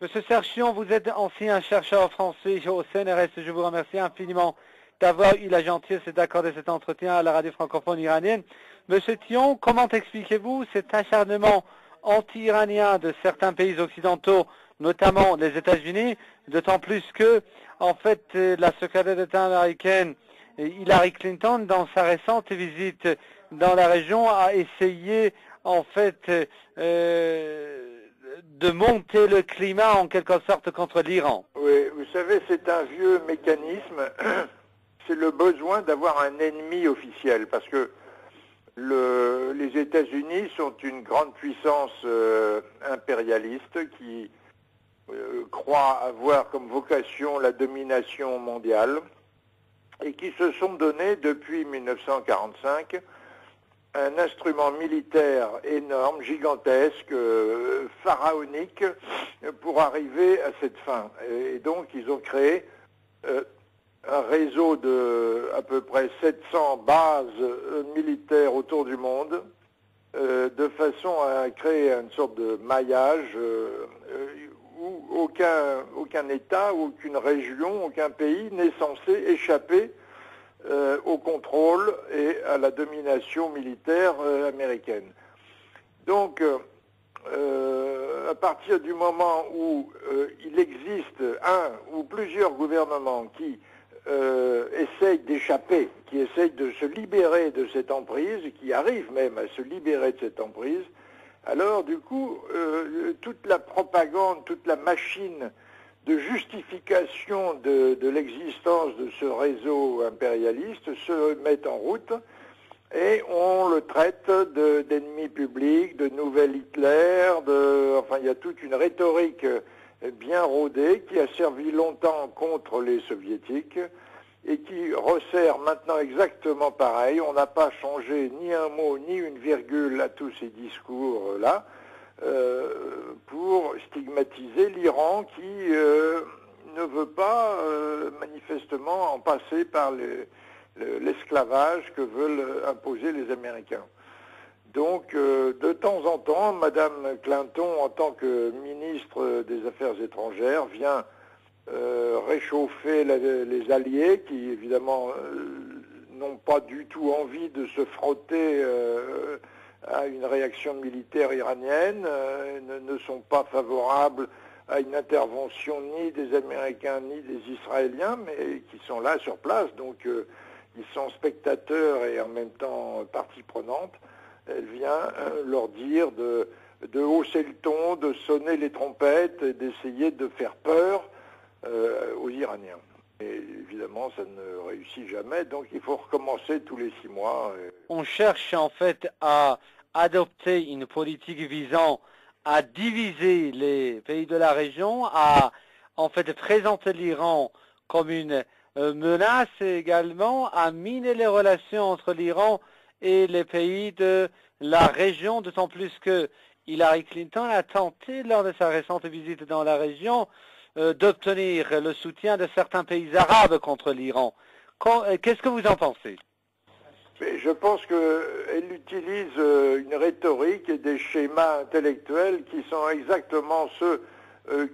Monsieur Serchion, vous êtes ancien chercheur français au CNRS. Je vous remercie infiniment d'avoir eu la gentillesse d'accorder cet entretien à la radio francophone iranienne. Monsieur Thion, comment expliquez-vous cet acharnement anti-iranien de certains pays occidentaux, notamment les États-Unis, d'autant plus que, en fait, la secrétaire d'État américaine Hillary Clinton, dans sa récente visite dans la région, a essayé, en fait, de monter le climat en quelque sorte contre l'Iran. Oui, vous savez, c'est un vieux mécanisme. C'est le besoin d'avoir un ennemi officiel, parce que les États-Unis sont une grande puissance impérialiste qui croit avoir comme vocation la domination mondiale et qui se sont donné depuis 1945 un instrument militaire énorme, gigantesque, pharaonique, pour arriver à cette fin. Et donc, ils ont créé un réseau de à peu près 700 bases militaires autour du monde, de façon à créer une sorte de maillage où aucun État, aucune région, aucun pays n'est censé échapper au contrôle et à la domination militaire américaine. Donc, à partir du moment où il existe un ou plusieurs gouvernements qui essayent d'échapper, qui essayent de se libérer de cette emprise, qui arrivent même à se libérer de cette emprise, alors du coup, toute la propagande, toute la machine de justification de l'existence de ce réseau impérialiste se met en route et on le traite d'ennemi public, de nouvel Hitler, enfin il y a toute une rhétorique bien rodée qui a servi longtemps contre les soviétiques et qui resserre maintenant exactement pareil. On n'a pas changé ni un mot ni une virgule à tous ces discours-là. Pour stigmatiser l'Iran qui ne veut pas manifestement en passer par l'esclavage que veulent imposer les Américains. Donc, de temps en temps, Madame Clinton, en tant que ministre des Affaires étrangères, vient réchauffer les alliés qui, évidemment, n'ont pas du tout envie de se frotter à une réaction militaire iranienne, ne sont pas favorables à une intervention ni des Américains ni des Israéliens, mais qui sont là sur place, donc ils sont spectateurs et en même temps partie prenante. Elle vient leur dire de hausser le ton, de sonner les trompettes et d'essayer de faire peur aux Iraniens. Et évidemment, ça ne réussit jamais, donc il faut recommencer tous les 6 mois. On cherche en fait à adopter une politique visant à diviser les pays de la région, à en fait présenter l'Iran comme une menace et également à miner les relations entre l'Iran et les pays de la région, d'autant plus que Hillary Clinton a tenté lors de sa récente visite dans la région d'obtenir le soutien de certains pays arabes contre l'Iran. Qu'est-ce que vous en pensez? Mais je pense qu'elle utilise une rhétorique et des schémas intellectuels qui sont exactement ceux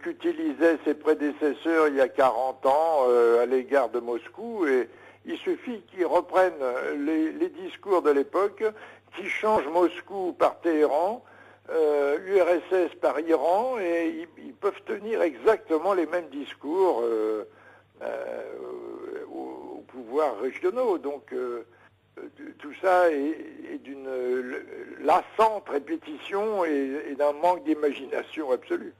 qu'utilisaient ses prédécesseurs il y a 40 ans à l'égard de Moscou. Et il suffit qu'ils reprennent les discours de l'époque, qui changent Moscou par Téhéran, l'URSS par Iran, et ils peuvent tenir exactement les mêmes discours aux pouvoirs régionaux. Donc tout ça est d'une lassante répétition et d'un manque d'imagination absolue.